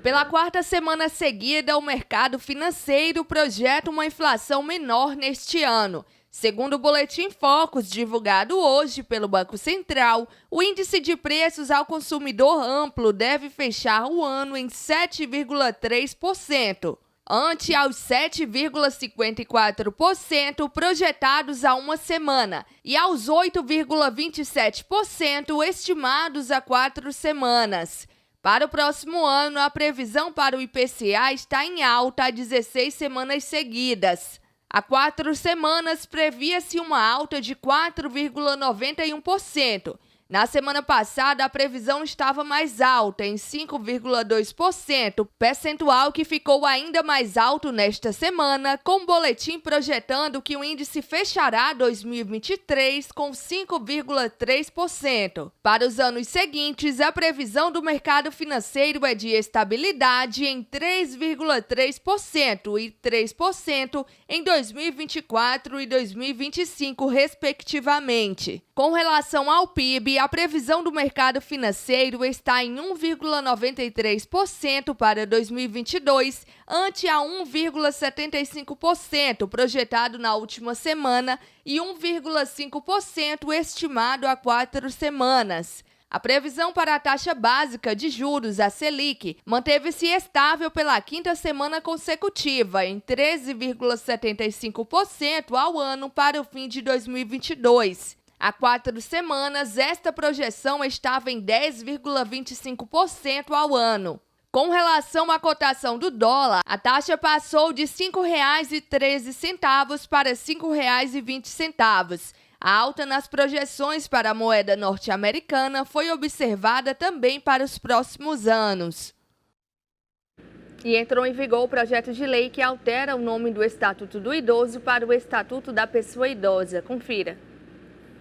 Pela quarta semana seguida, o mercado financeiro projeta uma inflação menor neste ano. Segundo o Boletim Focus, divulgado hoje pelo Banco Central, o índice de preços ao consumidor amplo deve fechar o ano em 7,3%, ante aos 7,54% projetados há uma semana e aos 8,27% estimados há 4 semanas. Para o próximo ano, a previsão para o IPCA está em alta há 16 semanas seguidas. Há 4 semanas, previa-se uma alta de 4,91%. Na semana passada, a previsão estava mais alta, em 5,2%, percentual que ficou ainda mais alto nesta semana, com o boletim projetando que o índice fechará 2023 com 5,3%. Para os anos seguintes, a previsão do mercado financeiro é de estabilidade em 3,3% e 3% em 2024 e 2025, respectivamente. Com relação ao PIB, a previsão do mercado financeiro está em 1,93% para 2022, ante a 1,75% projetado na última semana e 1,5% estimado há 4 semanas. A previsão para a taxa básica de juros, a Selic, manteve-se estável pela 5ª semana consecutiva, em 13,75% ao ano para o fim de 2022. Há 4 semanas, esta projeção estava em 10,25% ao ano. Com relação à cotação do dólar, a taxa passou de R$ 5,13 para R$ 5,20. A alta nas projeções para a moeda norte-americana foi observada também para os próximos anos. E entrou em vigor o projeto de lei que altera o nome do Estatuto do Idoso para o Estatuto da Pessoa Idosa. Confira.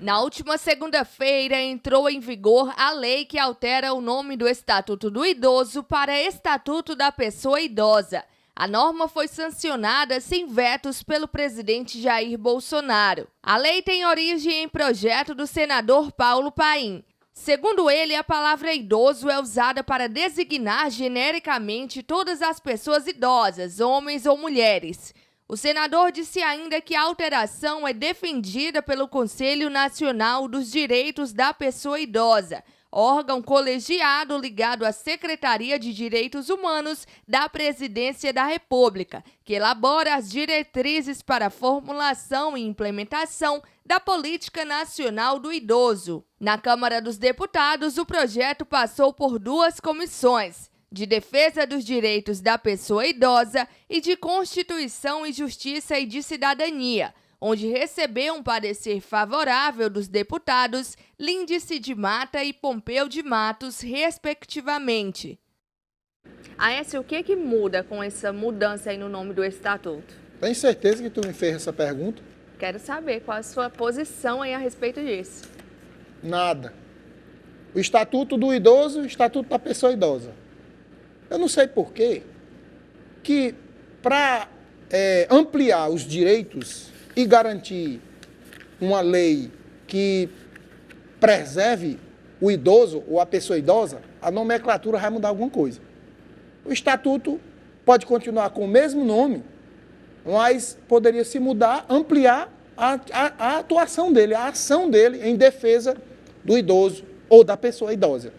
Na última segunda-feira, entrou em vigor a lei que altera o nome do Estatuto do Idoso para Estatuto da Pessoa Idosa. A norma foi sancionada sem vetos pelo presidente Jair Bolsonaro. A lei tem origem em projeto do senador Paulo Paim. Segundo ele, a palavra idoso é usada para designar genericamente todas as pessoas idosas, homens ou mulheres. O senador disse ainda que a alteração é defendida pelo Conselho Nacional dos Direitos da Pessoa Idosa, órgão colegiado ligado à Secretaria de Direitos Humanos da Presidência da República, que elabora as diretrizes para a formulação e implementação da Política Nacional do Idoso. Na Câmara dos Deputados, o projeto passou por 2 comissões, de Defesa dos Direitos da Pessoa Idosa e de Constituição e Justiça e de Cidadania, onde recebeu um parecer favorável dos deputados Lindice de Mata e Pompeu de Matos, respectivamente. Aécio, o que muda com essa mudança aí no nome do Estatuto? Tem certeza que tu me fez essa pergunta? Quero saber qual a sua posição aí a respeito disso. Nada. O Estatuto do Idoso e o Estatuto da Pessoa Idosa. Eu não sei por quê que para ampliar os direitos e garantir uma lei que preserve o idoso ou a pessoa idosa, a nomenclatura vai mudar alguma coisa. O Estatuto pode continuar com o mesmo nome mas poderia se mudar, ampliar a atuação dele, a ação dele em defesa do idoso ou da pessoa idosa.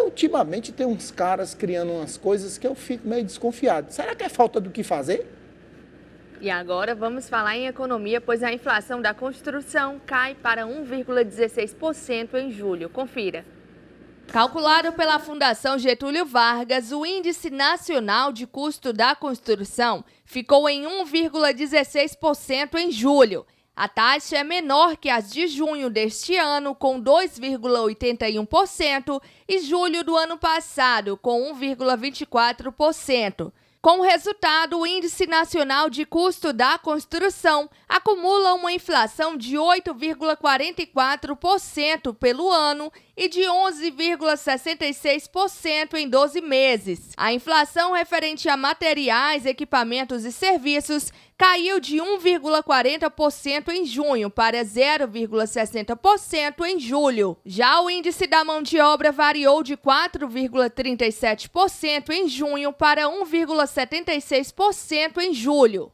Ultimamente tem uns caras criando umas coisas que eu fico meio desconfiado. Será que é falta do que fazer? E agora vamos falar em economia, pois a inflação da construção cai para 1,16% em julho. Confira. Calculado pela Fundação Getúlio Vargas, o Índice Nacional de Custo da Construção ficou em 1,16% em julho. A taxa é menor que as de junho deste ano, com 2,81%, e julho do ano passado, com 1,24%. Com o resultado, o Índice Nacional de Custo da Construção acumula uma inflação de 8,44% pelo ano e de 11,66% em 12 meses. A inflação referente a materiais, equipamentos e serviços caiu de 1,40% em junho para 0,60% em julho. Já o índice da mão de obra variou de 4,37% em junho para 1,76% em julho.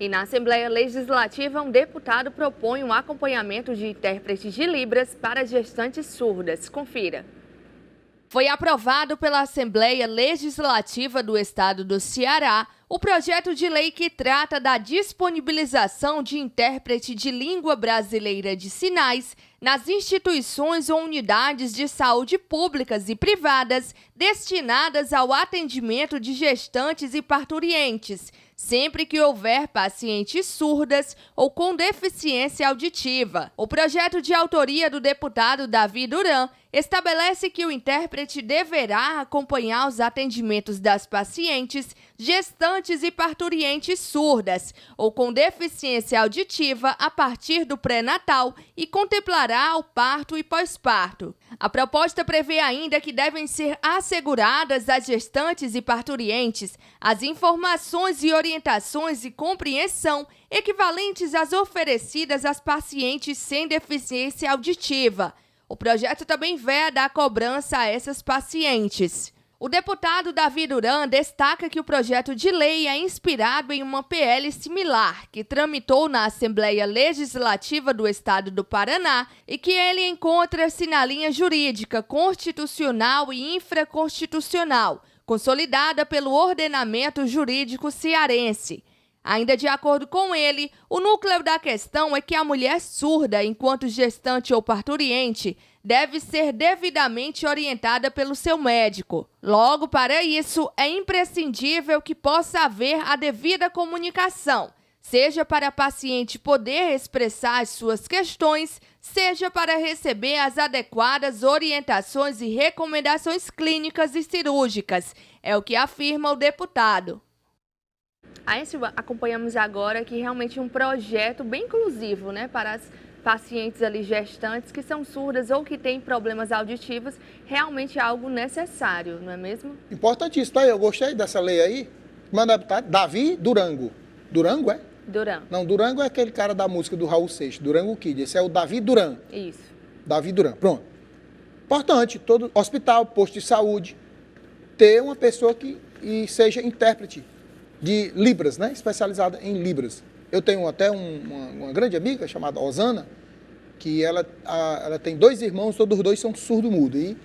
E na Assembleia Legislativa, um deputado propõe um acompanhamento de intérpretes de Libras para gestantes surdas. Confira. Foi aprovado pela Assembleia Legislativa do Estado do Ceará o projeto de lei que trata da disponibilização de intérprete de língua brasileira de sinais nas instituições ou unidades de saúde públicas e privadas destinadas ao atendimento de gestantes e parturientes, sempre que houver pacientes surdas ou com deficiência auditiva. O projeto de autoria do deputado Davi Duran estabelece que o intérprete deverá acompanhar os atendimentos das pacientes, gestantes e parturientes surdas ou com deficiência auditiva a partir do pré-natal e contemplará o parto e pós-parto. A proposta prevê ainda que devem ser asseguradas às gestantes e parturientes as informações e orientações e compreensão equivalentes às oferecidas às pacientes sem deficiência auditiva. O projeto também veda a cobrança a essas pacientes. O deputado Davi Duran destaca que o projeto de lei é inspirado em uma PL similar, que tramitou na Assembleia Legislativa do Estado do Paraná e que ele encontra-se na linha jurídica, constitucional e infraconstitucional, consolidada pelo ordenamento jurídico cearense. Ainda de acordo com ele, o núcleo da questão é que a mulher surda, enquanto gestante ou parturiente, deve ser devidamente orientada pelo seu médico. Logo, para isso, é imprescindível que possa haver a devida comunicação, seja para a paciente poder expressar as suas questões, seja para receber as adequadas orientações e recomendações clínicas e cirúrgicas, é o que afirma o deputado. Acompanhamos agora que realmente um projeto bem inclusivo, né, para as pacientes ali gestantes que são surdas ou que têm problemas auditivos, realmente é algo necessário, não é mesmo? Importantíssimo, tá? Eu gostei dessa lei aí. Manda deputado Davi Durango. Durango, é? Duran. Não, Durango é aquele cara da música do Raul Seixas, Durango Kid. Esse é o Davi Duran. Isso. Davi Duran, pronto. Importante, todo hospital, posto de saúde, ter uma pessoa que seja intérprete de Libras, né? Especializada em Libras. Eu tenho até uma grande amiga chamada Osana, que ela tem 2 irmãos, todos os 2 são surdo-mudo. E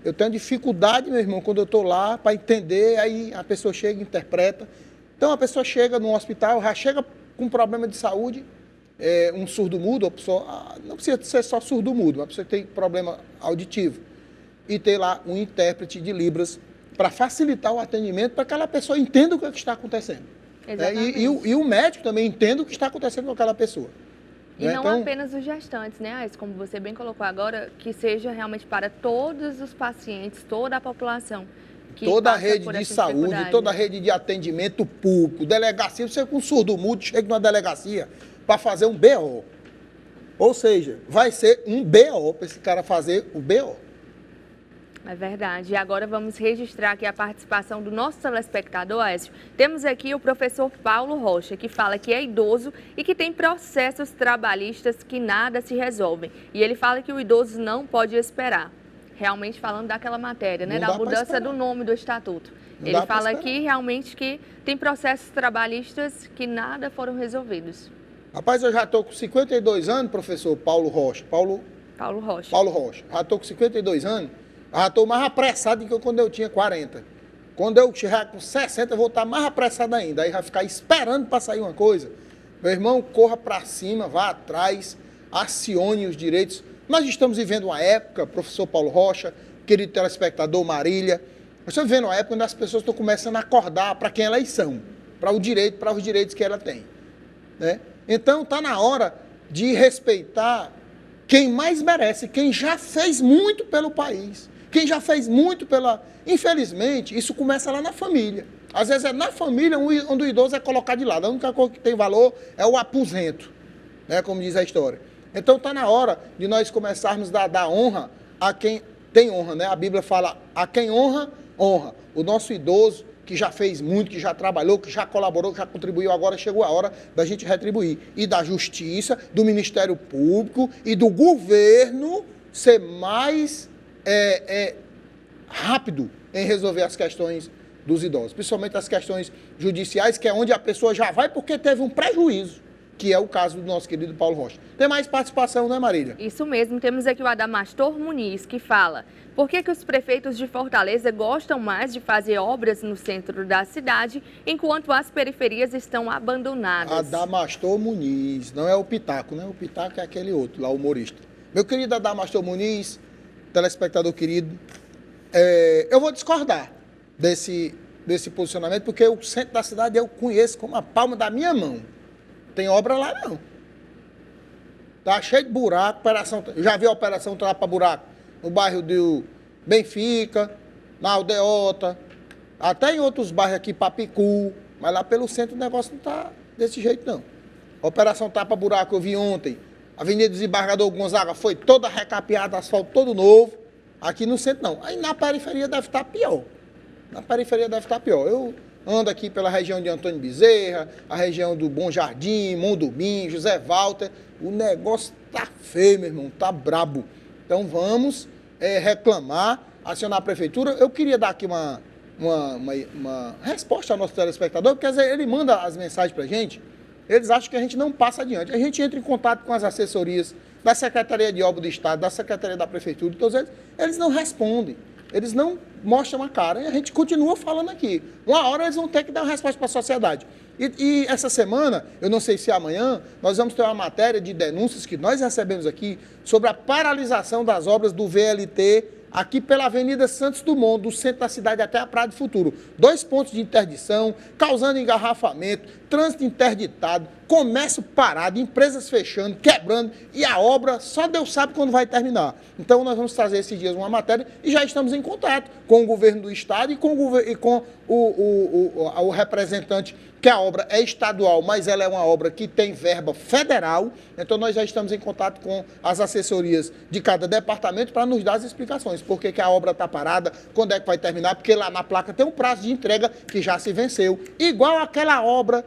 eu tenho dificuldade, meu irmão, quando eu estou lá para entender, aí a pessoa chega e interpreta. Então a pessoa chega no hospital, já chega com um problema de saúde, um surdo-mudo, a pessoa, não precisa ser só surdo-mudo, uma pessoa que tem problema auditivo. E ter lá um intérprete de Libras para facilitar o atendimento, para que aquela pessoa entenda o que está acontecendo. E o médico também entenda o que está acontecendo com aquela pessoa. E não apenas os gestantes, né, Ais? Como você bem colocou agora, que seja realmente para todos os pacientes, toda a população. Toda a rede de saúde, toda a rede de atendimento público, delegacia, você com surdo-mudo chega numa delegacia para fazer um BO. Ou seja, vai ser um BO para esse cara fazer o BO. É verdade. E agora vamos registrar aqui a participação do nosso telespectador, Aécio. Temos aqui o professor Paulo Rocha, que fala que é idoso e que tem processos trabalhistas que nada se resolvem. E ele fala que o idoso não pode esperar. Realmente falando daquela matéria, né? Da mudança do nome do estatuto. Não Ele dá pra fala esperar. aqui realmente que tem processos trabalhistas que nada foram resolvidos. Rapaz, eu já estou com 52 anos, professor Paulo Rocha. Paulo Rocha. Já estou com 52 anos, já estou mais apressado do que quando eu tinha 40. Quando eu chegar com 60, eu vou estar mais apressado ainda. Aí vai ficar esperando para sair uma coisa. Meu irmão, corra para cima, vá atrás, acione os direitos. Nós estamos vivendo uma época, professor Paulo Rocha, querido telespectador Marília, nós estamos vivendo uma época onde as pessoas estão começando a acordar para quem elas são, para os direitos que ela tem, né? Então, está na hora de respeitar quem mais merece, quem já fez muito pelo país, quem já fez muito pela... Infelizmente, isso começa lá na família. Às vezes é na família onde o idoso é colocado de lado. A única coisa que tem valor é o aposento, né, como diz a história. Então, está na hora de nós começarmos a dar honra a quem tem honra, né? A Bíblia fala, a quem honra, honra. O nosso idoso, que já fez muito, que já trabalhou, que já colaborou, que já contribuiu, agora chegou a hora da gente retribuir. E da justiça, do Ministério Público e do governo ser mais rápido em resolver as questões dos idosos, principalmente as questões judiciais, que é onde a pessoa já vai porque teve um prejuízo, que é o caso do nosso querido Paulo Rocha. Tem mais participação, né, Marília? Isso mesmo, temos aqui o Adamastor Muniz, que fala: por que os prefeitos de Fortaleza gostam mais de fazer obras no centro da cidade, enquanto as periferias estão abandonadas? Adamastor Muniz, não é o Pitaco, né? O Pitaco é aquele outro, lá, o humorista. Meu querido Adamastor Muniz, telespectador querido, eu vou discordar desse posicionamento, porque o centro da cidade eu conheço como a palma da minha mão. Tem obra lá, não. Tá cheio de buraco, eu já vi a operação tapa-buraco no bairro do Benfica, na Aldeota, até em outros bairros aqui, Papicu, mas lá pelo centro o negócio não tá desse jeito, não. A operação tapa-buraco eu vi ontem, a Avenida Desembargador Gonzaga foi toda recapeada, asfalto todo novo, aqui no centro não. Aí na periferia deve estar pior. Eu ando aqui pela região de Antônio Bezerra, a região do Bom Jardim, Mondubim, José Walter. O negócio tá feio, meu irmão, tá brabo. Então vamos reclamar, acionar a prefeitura. Eu queria dar aqui uma resposta ao nosso telespectador, porque às vezes ele manda as mensagens pra gente, eles acham que a gente não passa adiante. A gente entra em contato com as assessorias da Secretaria de Obras do Estado, da Secretaria da Prefeitura, todos eles não respondem. Eles não mostram a cara e a gente continua falando aqui. Uma hora eles vão ter que dar uma resposta para a sociedade. E essa semana, eu não sei se é amanhã, nós vamos ter uma matéria de denúncias que nós recebemos aqui sobre a paralisação das obras do VLT aqui pela Avenida Santos Dumont, do centro da cidade até a Praia do Futuro. 2 pontos de interdição, causando engarrafamento, trânsito interditado, comércio parado, empresas fechando, quebrando, e a obra só Deus sabe quando vai terminar. Então nós vamos trazer esses dias uma matéria e já estamos em contato com o governo do estado e com o representante, que a obra é estadual, mas ela é uma obra que tem verba federal. Então nós já estamos em contato com as assessorias de cada departamento para nos dar as explicações. Por que a obra está parada, quando é que vai terminar, porque lá na placa tem um prazo de entrega que já se venceu. Igual aquela obra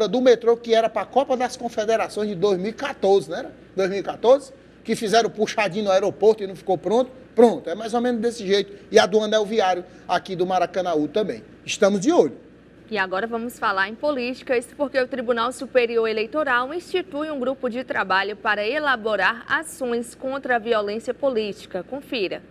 do metrô que era para a Copa das Confederações de 2014, não era? 2014? Que fizeram puxadinho no aeroporto e não ficou pronto. Pronto, é mais ou menos desse jeito. E a do anel viário aqui do Maracanaú também. Estamos de olho. E agora vamos falar em política, isso porque o Tribunal Superior Eleitoral institui um grupo de trabalho para elaborar ações contra a violência política. Confira.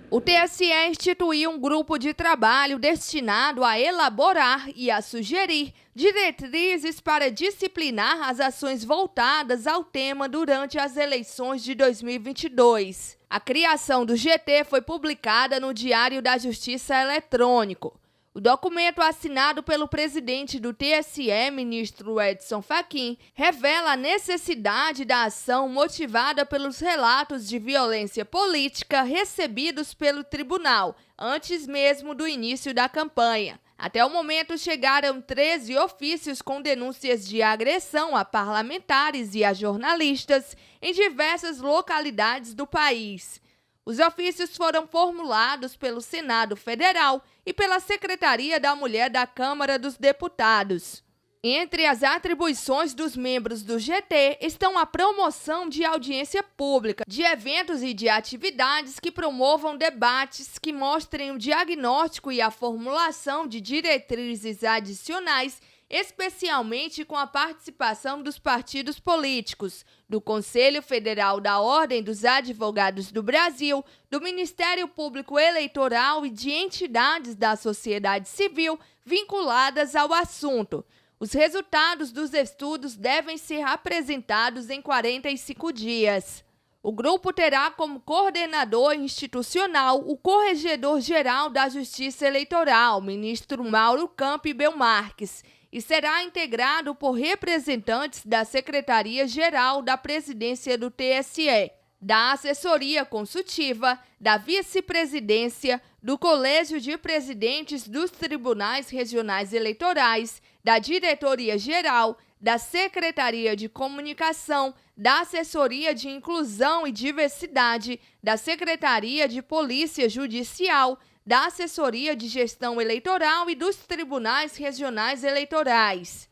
O TSE instituiu um grupo de trabalho destinado a elaborar e a sugerir diretrizes para disciplinar as ações voltadas ao tema durante as eleições de 2022. A criação do GT foi publicada no Diário da Justiça Eletrônico. O documento assinado pelo presidente do TSE, ministro Edson Fachin, revela a necessidade da ação motivada pelos relatos de violência política recebidos pelo tribunal, antes mesmo do início da campanha. Até o momento, chegaram 13 ofícios com denúncias de agressão a parlamentares e a jornalistas em diversas localidades do país. Os ofícios foram formulados pelo Senado Federal e pela Secretaria da Mulher da Câmara dos Deputados. Entre as atribuições dos membros do GT estão a promoção de audiência pública, de eventos e de atividades que promovam debates que mostrem o diagnóstico e a formulação de diretrizes adicionais, especialmente com a participação dos partidos políticos, do Conselho Federal da Ordem dos Advogados do Brasil, do Ministério Público Eleitoral e de entidades da sociedade civil vinculadas ao assunto. Os resultados dos estudos devem ser apresentados em 45 dias. O grupo terá como coordenador institucional o Corregedor-Geral da Justiça Eleitoral, ministro Mauro Campi Belmarques, e será integrado por representantes da Secretaria-Geral da Presidência do TSE, da Assessoria Consultiva, da Vice-Presidência, do Colégio de Presidentes dos Tribunais Regionais Eleitorais, da Diretoria-Geral, da Secretaria de Comunicação, da Assessoria de Inclusão e Diversidade, da Secretaria de Polícia Judicial, da Assessoria de Gestão Eleitoral e dos Tribunais Regionais Eleitorais.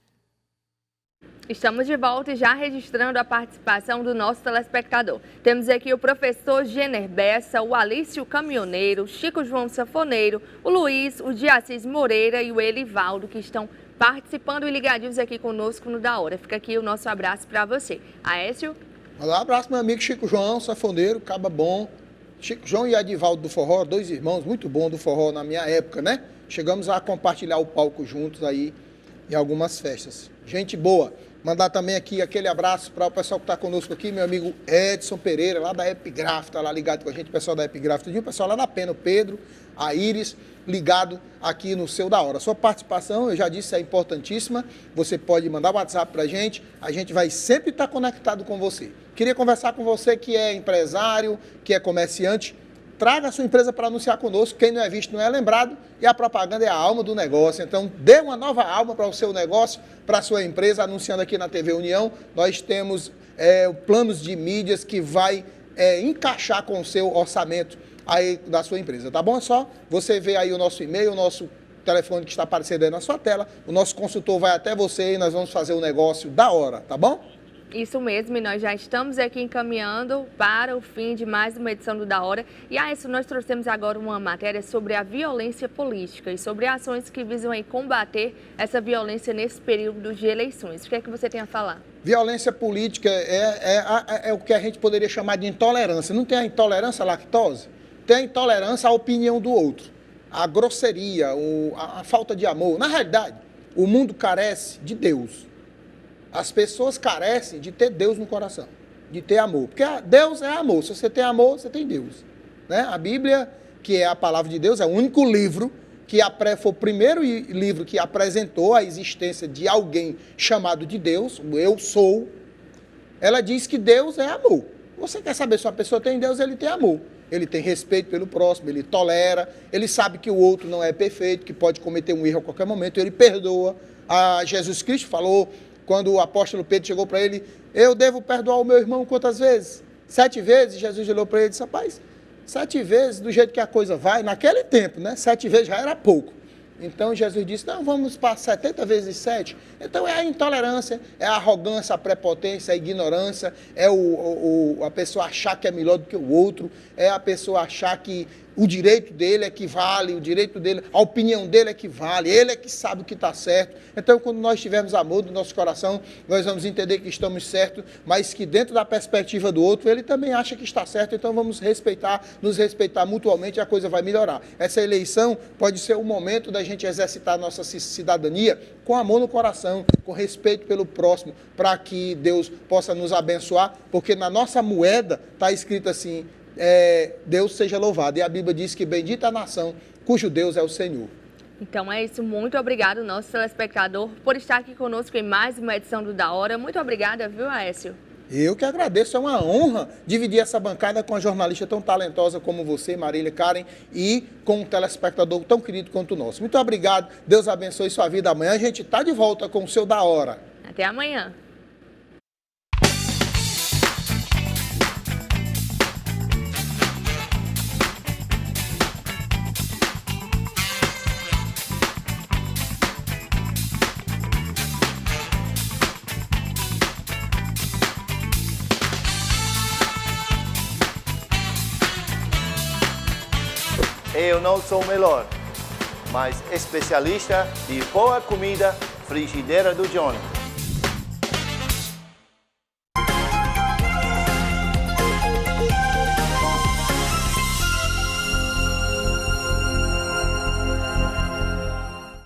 Estamos de volta e já registrando a participação do nosso telespectador. Temos aqui o professor Jenner Bessa, o Alício Caminhoneiro, o Chico João Sanfoneiro, o Luiz, o Diassis Moreira e o Elivaldo, que estão participando e ligadinhos aqui conosco no Da Hora. Fica aqui o nosso abraço para você. Aécio? Um abraço, meu amigo Chico João Sanfoneiro, caba bom. Chico João e Edivaldo do Forró, dois irmãos muito bons do forró na minha época, né? Chegamos a compartilhar o palco juntos aí em algumas festas. Gente boa. Mandar também aqui aquele abraço para o pessoal que está conosco aqui, meu amigo Edson Pereira, lá da Epigraf, está lá ligado com a gente, o pessoal da Epigraf, o pessoal lá na Pena, o Pedro, a Iris, ligado aqui no seu Da Hora. Sua participação, eu já disse, é importantíssima. Você pode mandar o WhatsApp para a gente vai sempre estar conectado com você. Queria conversar com você que é empresário, que é comerciante. Traga a sua empresa para anunciar conosco. Quem não é visto não é lembrado e a propaganda é a alma do negócio. Então, dê uma nova alma para o seu negócio, para a sua empresa, anunciando aqui na TV União. Nós temos planos de mídias que vai encaixar com o seu orçamento aí da sua empresa, tá bom? É só você ver aí o nosso e-mail, o nosso telefone que está aparecendo aí na sua tela. O nosso consultor vai até você e nós vamos fazer o negócio da hora, tá bom? Isso mesmo, e nós já estamos aqui encaminhando para o fim de mais uma edição do Da Hora. E a isso nós trouxemos agora uma matéria sobre a violência política e sobre ações que visam aí combater essa violência nesse período de eleições. O que é que você tem a falar? Violência política é o que a gente poderia chamar de intolerância. Não tem a intolerância à lactose? Tem a intolerância à opinião do outro, a grosseria, a falta de amor. Na realidade, o mundo carece de Deus. As pessoas carecem de ter Deus no coração, de ter amor. Porque Deus é amor. Se você tem amor, você tem Deus. Né? A Bíblia, que é a palavra de Deus, é o único livro que foi o primeiro livro que apresentou a existência de alguém chamado de Deus, o Eu Sou. Ela diz que Deus é amor. Você quer saber se uma pessoa tem Deus, ele tem amor. Ele tem respeito pelo próximo, ele tolera, ele sabe que o outro não é perfeito, que pode cometer um erro a qualquer momento, ele perdoa. Jesus Cristo falou, quando o apóstolo Pedro chegou para ele, eu devo perdoar o meu irmão quantas vezes? 7 vezes. Jesus olhou para ele e disse, rapaz, 7 vezes, do jeito que a coisa vai, naquele tempo, né? 7 vezes já era pouco. Então Jesus disse, não, vamos para 70 vezes 7. Então é a intolerância, é a arrogância, a prepotência, a ignorância, é a pessoa achar que é melhor do que o outro, é a pessoa achar que o direito dele é que vale, o direito dele, a opinião dele é que vale, ele é que sabe o que está certo. Então, quando nós tivermos amor no nosso coração, nós vamos entender que estamos certos, mas que dentro da perspectiva do outro, ele também acha que está certo, então vamos respeitar, nos respeitar mutuamente e a coisa vai melhorar. Essa eleição pode ser o momento da gente exercitar a nossa cidadania com amor no coração, com respeito pelo próximo, para que Deus possa nos abençoar, porque na nossa moeda está escrito assim, Deus seja louvado. E a Bíblia diz que bendita a nação cujo Deus é o Senhor. Então é isso, muito obrigado, nosso telespectador, por estar aqui conosco em mais uma edição do Da Hora. Muito obrigada, viu, Aécio? Eu que agradeço, é uma honra dividir essa bancada com uma jornalista tão talentosa como você, Marília Karen, e com um telespectador tão querido quanto o nosso. Muito obrigado, Deus abençoe sua vida. Amanhã a gente está de volta com o seu Da Hora. Até amanhã. Eu não sou o melhor, mas especialista de boa comida, Frigideira do Johnny.